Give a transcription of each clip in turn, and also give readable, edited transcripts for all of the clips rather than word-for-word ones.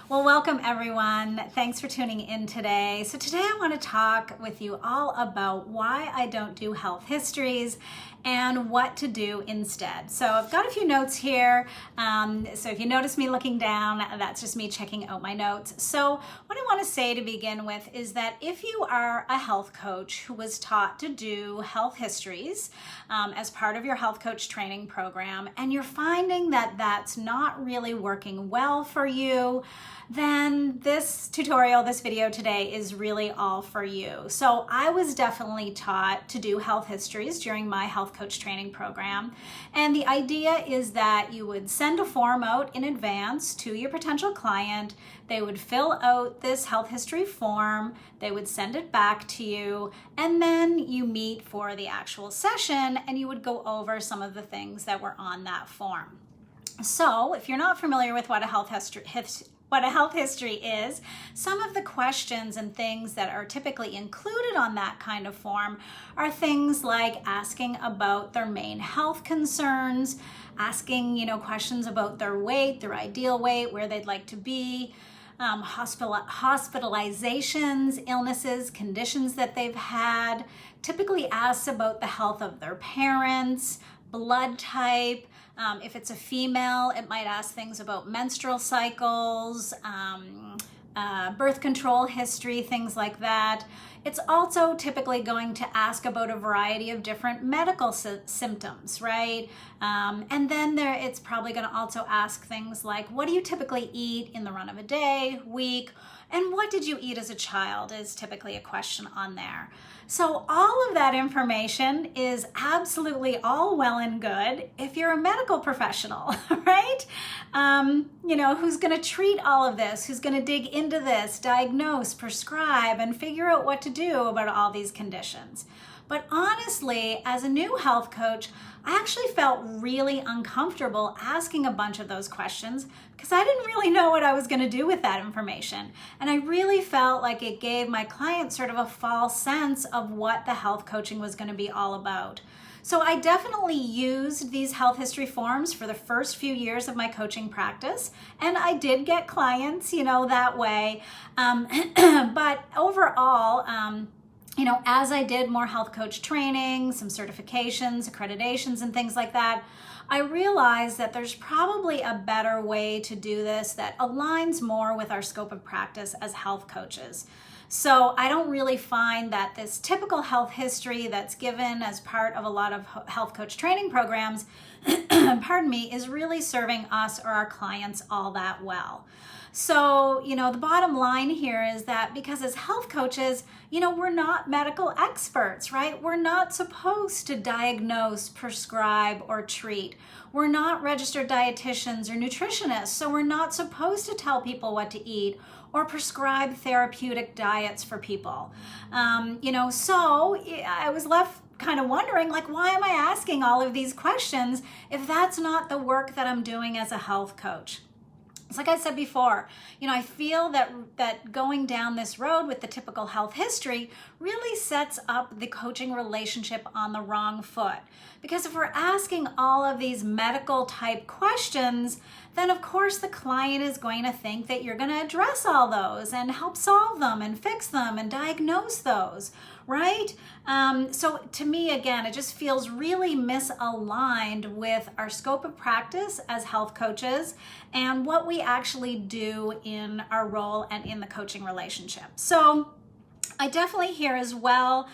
Well, welcome everyone. Thanks for tuning in today. So today I want to talk with you all about why I don't do health histories and what to do instead. So I've got a few notes here. So if you notice me looking down, that's just me checking out my notes. So what I want to say to begin with is that if you are a health coach who was taught to do health histories as part of your health coach training program, and you're finding that that's not really working well for you, then this tutorial, this video today is really all for you. So I was definitely taught to do health histories during my health coach training program. And the idea is that you would send a form out in advance to your potential client. They would fill out this health history form, they would send it back to you, and then you meet for the actual session and you would go over some of the things that were on that form. So if you're not familiar with what a health history is, some of the questions and things that are typically included on that kind of form are things like asking about their main health concerns, asking, questions about their weight, their ideal weight, where they'd like to be, hospitalizations, illnesses, conditions that they've had, typically asks about the health of their parents, blood type. If it's a female, it might ask things about menstrual cycles, birth control history, things like that. It's also typically going to ask about a variety of different medical symptoms, right? And then it's probably going to also ask things like, what do you typically eat in the run of a day, week, and what did you eat as a child is typically a question on there. So all of that information is absolutely all well and good if you're a medical professional, right? Who's going to treat all of this, who's going to dig into this, diagnose, prescribe, and figure out what to do about all these conditions. But honestly, as a new health coach, I actually felt really uncomfortable asking a bunch of those questions because I didn't really know what I was going to do with that information. And I really felt like it gave my clients sort of a false sense of what the health coaching was going to be all about. So I definitely used these health history forms for the first few years of my coaching practice, and I did get clients, that way. But overall, as I did more health coach training, some certifications, accreditations, and things like that, I realized that there's probably a better way to do this that aligns more with our scope of practice as health coaches. So I don't really find that this typical health history that's given as part of a lot of health coach training programs, is really serving us or our clients all that well. So, the bottom line here is that because as health coaches, we're not medical experts, right? We're not supposed to diagnose, prescribe, or treat. We're not registered dietitians or nutritionists, so we're not supposed to tell people what to eat or prescribe therapeutic diets for people. So I was left kind of wondering, why am I asking all of these questions if that's not the work that I'm doing as a health coach? It's like I said before, I feel that going down this road with the typical health history really sets up the coaching relationship on the wrong foot. Because if we're asking all of these medical type questions, then of course the client is going to think that you're going to address all those and help solve them and fix them and diagnose those, right? So to me, again, it just feels really misaligned with our scope of practice as health coaches and what we actually do in our role and in the coaching relationship. So I definitely hear as well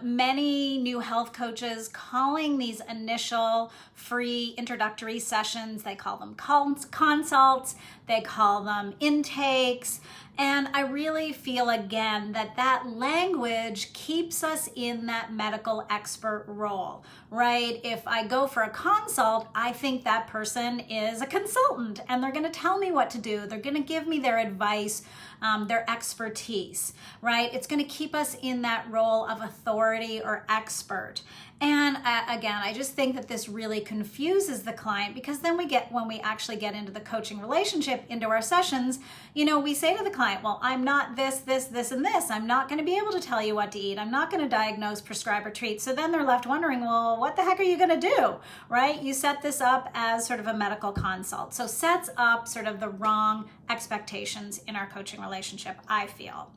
many new health coaches calling these initial free introductory sessions, they call them consults, they call them intakes. And I really feel, again, that language keeps us in that medical expert role, right? If I go for a consult, I think that person is a consultant and they're going to tell me what to do. They're going to give me their advice, their expertise, right? It's going to keep us in that role of authority or expert. And again, I just think that this really confuses the client, because then when we actually get into the coaching relationship, into our sessions, we say to the client, well, I'm not this, and this. I'm not going to be able to tell you what to eat. I'm not going to diagnose, prescribe, or treat. So then they're left wondering, well, what the heck are you going to do, right? You set this up as sort of a medical consult. So sets up sort of the wrong expectations in our coaching relationship, I feel.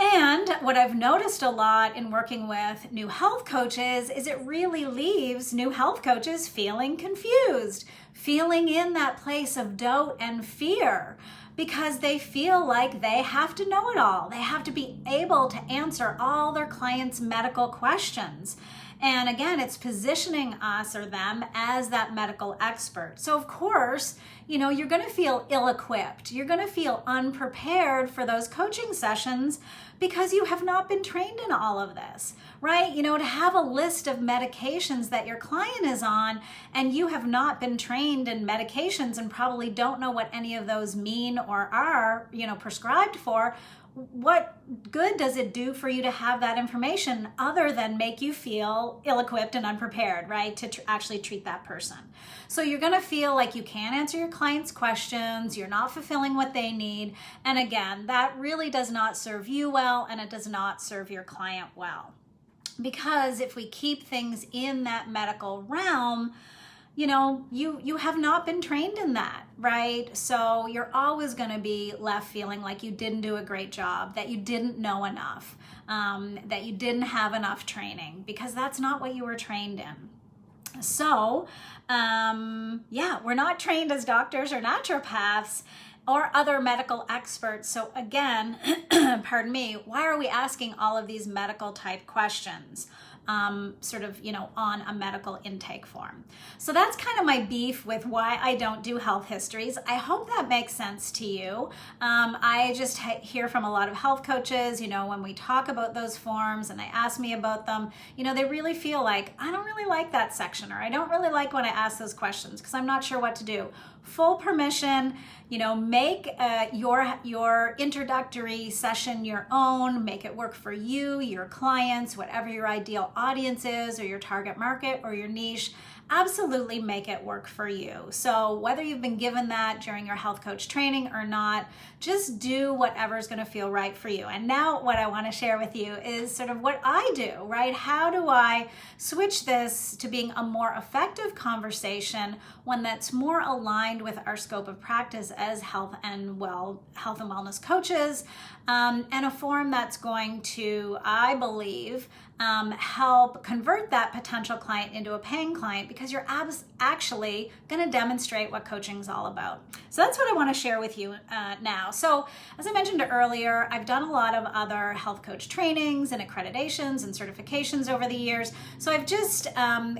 And what I've noticed a lot in working with new health coaches is it really leaves new health coaches feeling confused, feeling in that place of doubt and fear, because they feel like they have to know it all. They have to be able to answer all their clients' medical questions. And again, it's positioning us or them as that medical expert. So of course, you're going to feel ill-equipped. You're going to feel unprepared for those coaching sessions because you have not been trained in all of this, right? To have a list of medications that your client is on and you have not been trained in medications and probably don't know what any of those mean or are, prescribed for. What good does it do for you to have that information other than make you feel ill-equipped and unprepared, right, to actually treat that person? So you're going to feel like you can't answer your client's questions, you're not fulfilling what they need, and again, that really does not serve you well, and it does not serve your client well. Because if we keep things in that medical realm, you have not been trained in that, right? So you're always going to be left feeling like you didn't do a great job, that you didn't know enough, that you didn't have enough training, because that's not what you were trained in. So, we're not trained as doctors or naturopaths or other medical experts. So again, pardon me, why are we asking all of these medical type questions? On a medical intake form. So that's kind of my beef with why I don't do health histories. I hope that makes sense to you. I just hear from a lot of health coaches, when we talk about those forms and they ask me about them, they really feel like, I don't really like that section, or I don't really like when I ask those questions because I'm not sure what to do. Full permission, make your introductory session your own, make it work for you, your clients, whatever your ideal audience is, or your target market, or your niche. Absolutely make it work for you. So whether you've been given that during your health coach training or not, just do whatever's going to feel right for you. And now what I want to share with you is sort of what I do, right? How do I switch this to being a more effective conversation, one that's more aligned with our scope of practice as health and wellness coaches, and a form that's going to, I believe, help convert that potential client into a paying client, because you're actually going to demonstrate what coaching is all about. So that's what I want to share with you now. So as I mentioned earlier, I've done a lot of other health coach trainings and accreditations and certifications over the years. So I've just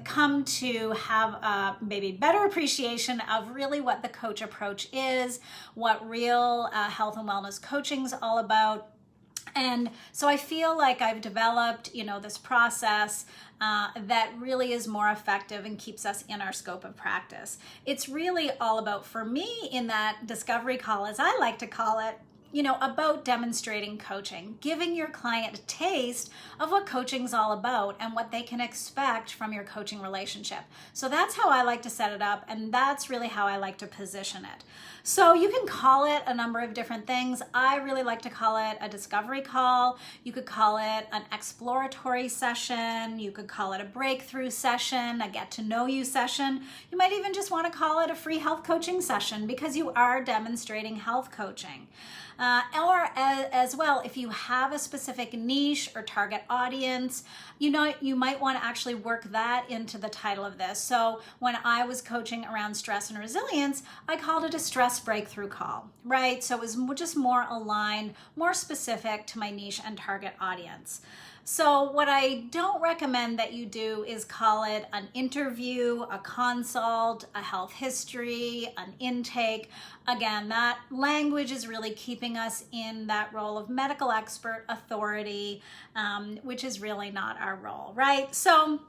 come to have a maybe better appreciation of really what the coach approach is, what real health and wellness coaching is all about. And so I feel like I've developed, this process that really is more effective and keeps us in our scope of practice. It's really all about, for me, in that discovery call, as I like to call it, about demonstrating coaching, giving your client a taste of what coaching's all about and what they can expect from your coaching relationship. So that's how I like to set it up, and that's really how I like to position it. So you can call it a number of different things. I really like to call it a discovery call. You could call it an exploratory session. You could call it a breakthrough session, a get to know you session. You might even just want to call it a free health coaching session, because you are demonstrating health coaching. Or as well, if you have a specific niche or target audience, you might want to actually work that into the title of this. So when I was coaching around stress and resilience, I called it a stress breakthrough call, right? So it was just more aligned, more specific to my niche and target audience. So what I don't recommend that you do is call it an interview, a consult, a health history, an intake. Again, that language is really keeping us in that role of medical expert authority, which is really not our role, right? So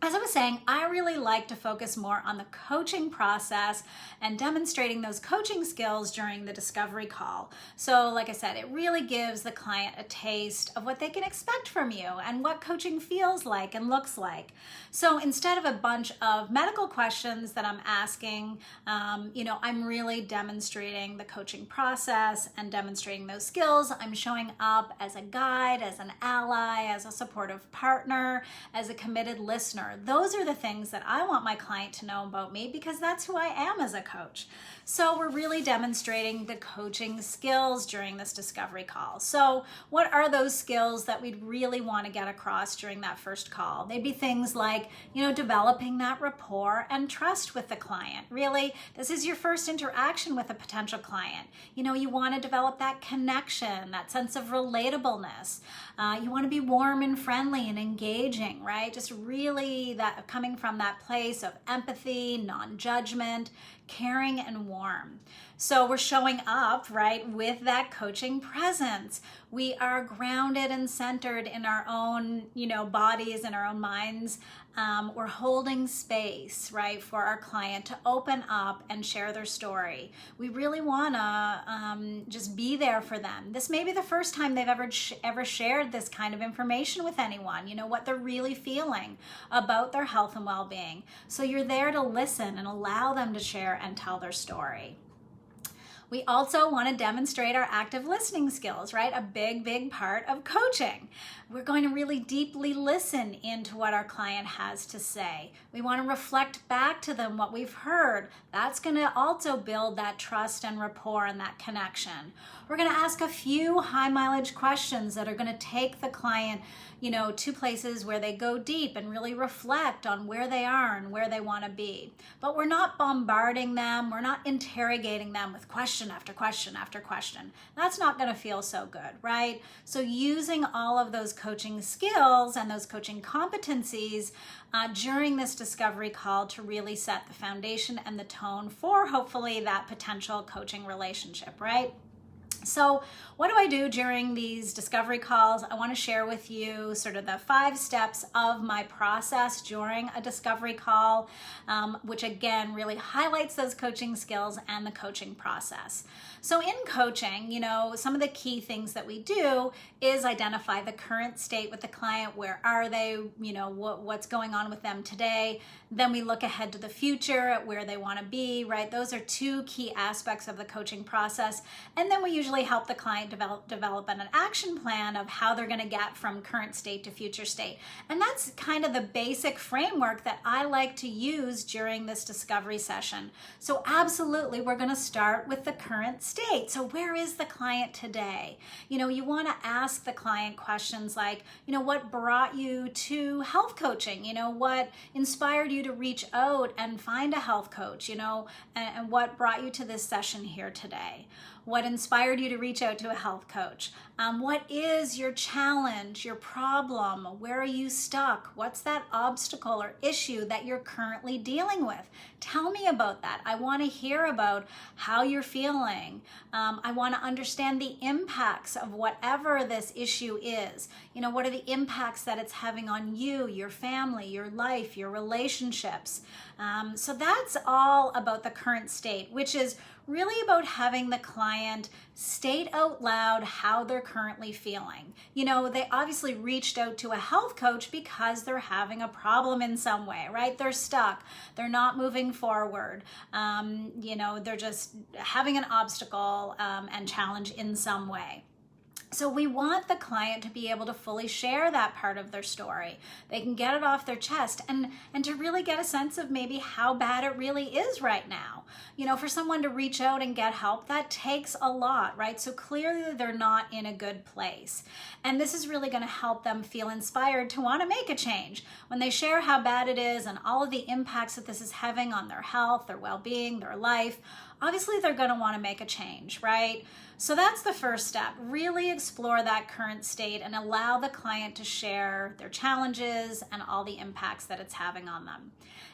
as I was saying, I really like to focus more on the coaching process and demonstrating those coaching skills during the discovery call. So, like I said, it really gives the client a taste of what they can expect from you and what coaching feels like and looks like. So, instead of a bunch of medical questions that I'm asking, I'm really demonstrating the coaching process and demonstrating those skills. I'm showing up as a guide, as an ally, as a supportive partner, as a committed listener. Those are the things that I want my client to know about me because that's who I am as a coach. So we're really demonstrating the coaching skills during this discovery call. So what are those skills that we'd really want to get across during that first call? They'd be things like, developing that rapport and trust with the client. Really, this is your first interaction with a potential client. You want to develop that connection, that sense of relatableness. You want to be warm and friendly and engaging, right? Just really that coming from that place of empathy, non-judgment, caring and warm. So we're showing up, right, with that coaching presence. We are grounded and centered in our own, bodies and our own minds. We're holding space, right, for our client to open up and share their story. We really want to just be there for them. This may be the first time they've ever shared this kind of information with anyone, what they're really feeling about their health and well-being. So you're there to listen and allow them to share and tell their story. We also want to demonstrate our active listening skills, right? A big part of coaching. We're going to really deeply listen into what our client has to say. We want to reflect back to them what we've heard. That's going to also build that trust and rapport and that connection. We're going to ask a few high mileage questions that are going to take the client, to places where they go deep and really reflect on where they are and where they want to be. But we're not bombarding them. We're not interrogating them with question after question after question. That's not going to feel so good, right? So using all of those coaching skills and those coaching competencies during this discovery call to really set the foundation and the tone for hopefully that potential coaching relationship, right? So what do I do during these discovery calls? I want to share with you sort of the 5 steps of my process during a discovery call, which again really highlights those coaching skills and the coaching process. So in coaching, some of the key things that we do is identify the current state with the client. Where are they? What's going on with them today? Then we look ahead to the future at where they want to be, right? Those are 2 key aspects of the coaching process. And then we usually help the client develop an action plan of how they're going to get from current state to future state. And that's kind of the basic framework that I like to use during this discovery session. So absolutely, we're going to start with the current state. So where is the client today? You want to ask the client questions like, what brought you to health coaching? What inspired you to reach out and find a health coach? And what brought you to this session here today? What inspired you to reach out to a health coach? What is your challenge, your problem? Where are you stuck? What's that obstacle or issue that you're currently dealing with? Tell me about that. I want to hear about how you're feeling. I want to understand the impacts of whatever this issue is. What are the impacts that it's having on you, your family, your life, your relationships? So that's all about the current state, which is really about having the client state out loud how they're currently feeling. They obviously reached out to a health coach because they're having a problem in some way, right? They're stuck. They're not moving forward. They're just having an obstacle and challenge in some way. So we want the client to be able to fully share that part of their story. They can get it off their chest and to really get a sense of maybe how bad it really is right now. For someone to reach out and get help, that takes a lot, right? So clearly they're not in a good place. And this is really going to help them feel inspired to want to make a change. When they share how bad it is and all of the impacts that this is having on their health, their well-being, their life, obviously they're going to want to make a change, right? So that's the first step. Really explore that current state and allow the client to share their challenges and all the impacts that it's having on them.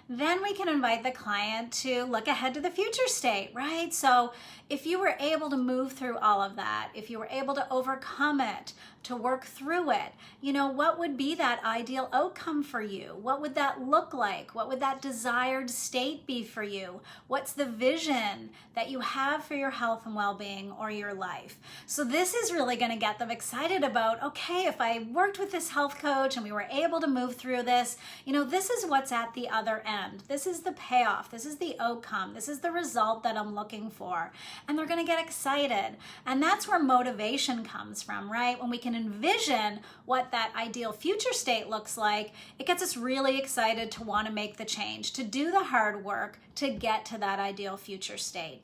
then we can invite the client to look ahead to the future state, right? So if you were able to move through all of that, if you were able to overcome it, to work through it, what would be that ideal outcome for you? What would that look like? What would that desired state be for you? What's the vision that you have for your health and well-being or your life? So this is really going to get them excited about, okay, if I worked with this health coach and we were able to move through this, this is what's at the other end. This is the payoff. This is the outcome. This is the result that I'm looking for. And they're going to get excited. And that's where motivation comes from, right? When we can envision what that ideal future state looks like, it gets us really excited to want to make the change, to do the hard work to get to that ideal future state.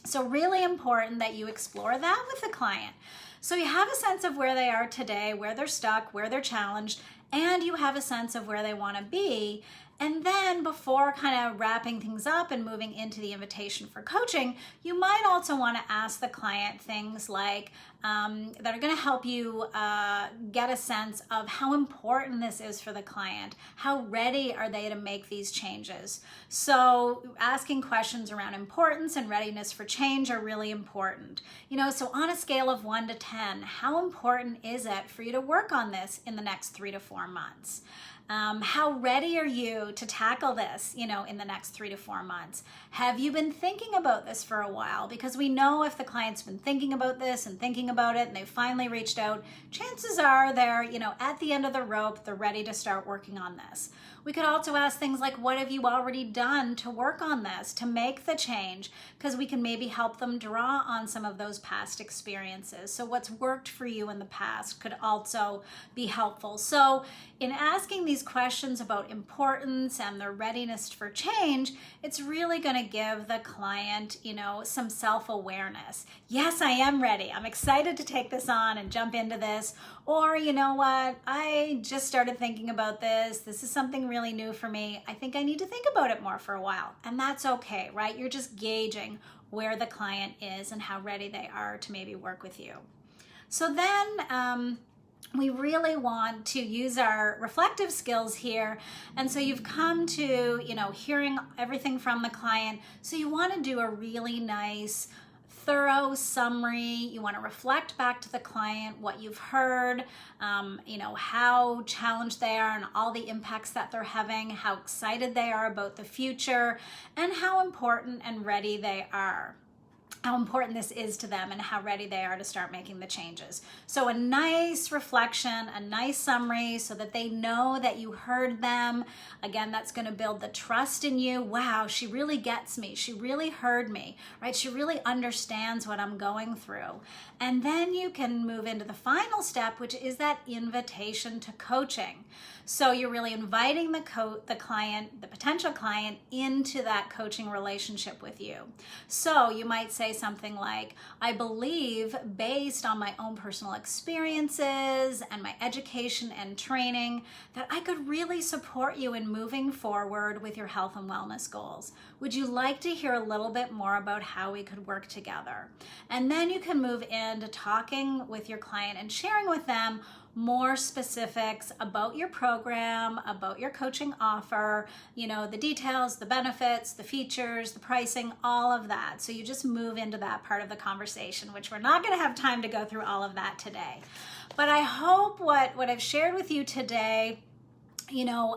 So really important that you explore that with the client. So you have a sense of where they are today, where they're stuck, where they're challenged, and you have a sense of where they want to be. And then before kind of wrapping things up and moving into the invitation for coaching, you might also want to ask the client things like that are going to help you get a sense of how important this is for the client. How ready are they to make these changes? So asking questions around importance and readiness for change are really important. So on a scale of 1 to 10, how important is it for you to work on this in the next 3 to 4 months? How ready are you to tackle this, in the next 3 to 4 months? Have you been thinking about this for a while? Because we know if the client's been thinking about this and thinking about it and they've finally reached out, chances are they're, at the end of the rope, they're ready to start working on this. We could also ask things like, what have you already done to work on this, to make the change? Because we can maybe help them draw on some of those past experiences. So what's worked for you in the past could also be helpful. So in asking these questions about importance and their readiness for change, it's really going to give the client, some self-awareness. Yes, I am ready. I'm excited to take this on and jump into this. Or, you know what, I just started thinking about this. This is something really new for me. I think I need to think about it more for a while. And that's okay, right? You're just gauging where the client is and how ready they are to maybe work with you. So then, we really want to use our reflective skills here. And so you've come to, hearing everything from the client. So you want to do a really nice, thorough summary. You want to reflect back to the client what you've heard, how challenged they are and all the impacts that they're having, how excited they are about the future, and how important and ready they are. How important this is to them and how ready they are to start making the changes. So a nice reflection, a nice summary so that they know that you heard them. Again, that's going to build the trust in you. Wow, she really gets me. She really heard me, right? She really understands what I'm going through. And then you can move into the final step, which is that invitation to coaching. So you're really inviting the client, the potential client, into that coaching relationship with you. So you might say something like, I believe, based on my own personal experiences and my education and training, that I could really support you in moving forward with your health and wellness goals. Would you like to hear a little bit more about how we could work together? And then you can move into talking with your client and sharing with them more specifics about your program, about your coaching offer, the details, the benefits, the features, the pricing, all of that. So you just move into that part of the conversation, which we're not going to have time to go through all of that today. But I hope what I've shared with you today,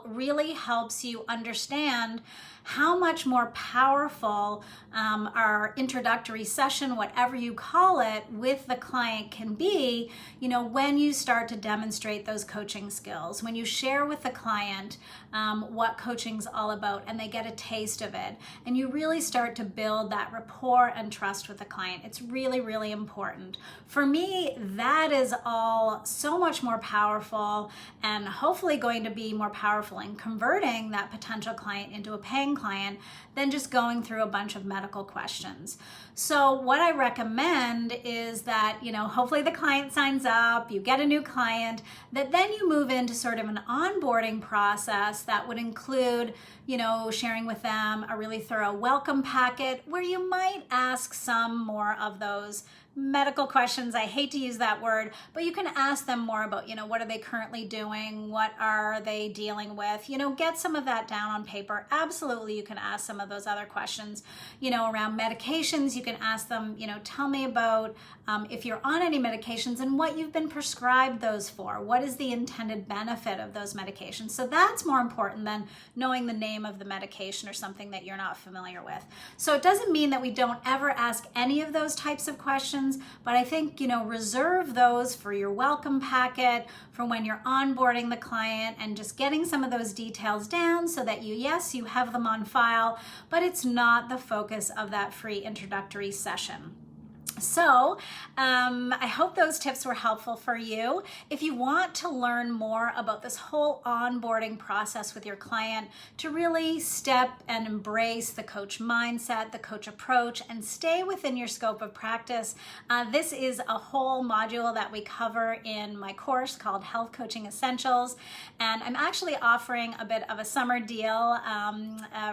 really helps you understand how much more powerful our introductory session, whatever you call it, with the client can be, when you start to demonstrate those coaching skills, when you share with the client what coaching's all about and they get a taste of it, and you really start to build that rapport and trust with the client. It's really, really important. For me, that is all so much more powerful and hopefully going to be more powerful in converting that potential client into a paying client than just going through a bunch of medical questions. So what I recommend is that, hopefully the client signs up, you get a new client, that then you move into sort of an onboarding process that would include, sharing with them a really thorough welcome packet where you might ask some more of those medical questions. I hate to use that word, but you can ask them more about, what are they currently doing? What are they dealing with? Get some of that down on paper. Absolutely, you can ask some of those other questions, around medications. You can ask them, tell me about if you're on any medications and what you've been prescribed those for. What is the intended benefit of those medications? So that's more important than knowing the name of the medication or something that you're not familiar with. So it doesn't mean that we don't ever ask any of those types of questions, but I think, reserve those for your welcome packet, for when you're onboarding the client and just getting some of those details down so that you have them on file, but it's not the focus of that free introductory session. So I hope those tips were helpful for you. If you want to learn more about this whole onboarding process with your client to really step and embrace the coach mindset, the coach approach, and stay within your scope of practice, this is a whole module that we cover in my course called Health Coaching Essentials. And I'm actually offering a bit of a summer deal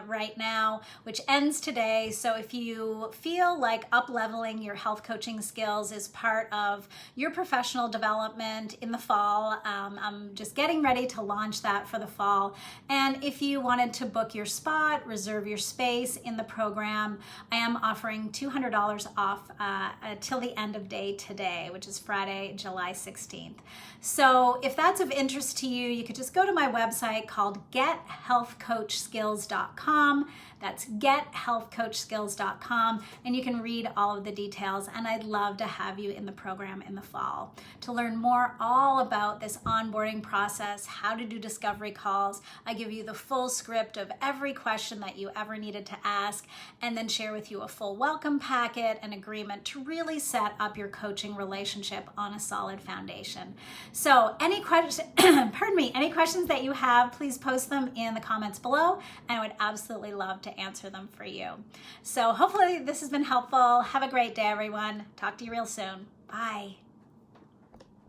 right now, which ends today. So if you feel like up-leveling your health coaching skills is part of your professional development in the fall, I'm just getting ready to launch that for the fall. And if you wanted to book your spot, reserve your space in the program, I am offering $200 off till the end of day today, which is Friday, July 16th. So if that's of interest to you, you could just go to my website called gethealthcoachskills.com. That's gethealthcoachskills.com, and you can read all of the details, and I'd love to have you in the program in the fall. To learn more all about this onboarding process, how to do discovery calls, I give you the full script of every question that you ever needed to ask, and then share with you a full welcome packet and agreement to really set up your coaching relationship on a solid foundation. So any questions, any questions that you have, please post them in the comments below, and I would absolutely love to answer them for you. So hopefully this has been helpful. Have a great day, everyone. Talk to you real soon. Bye.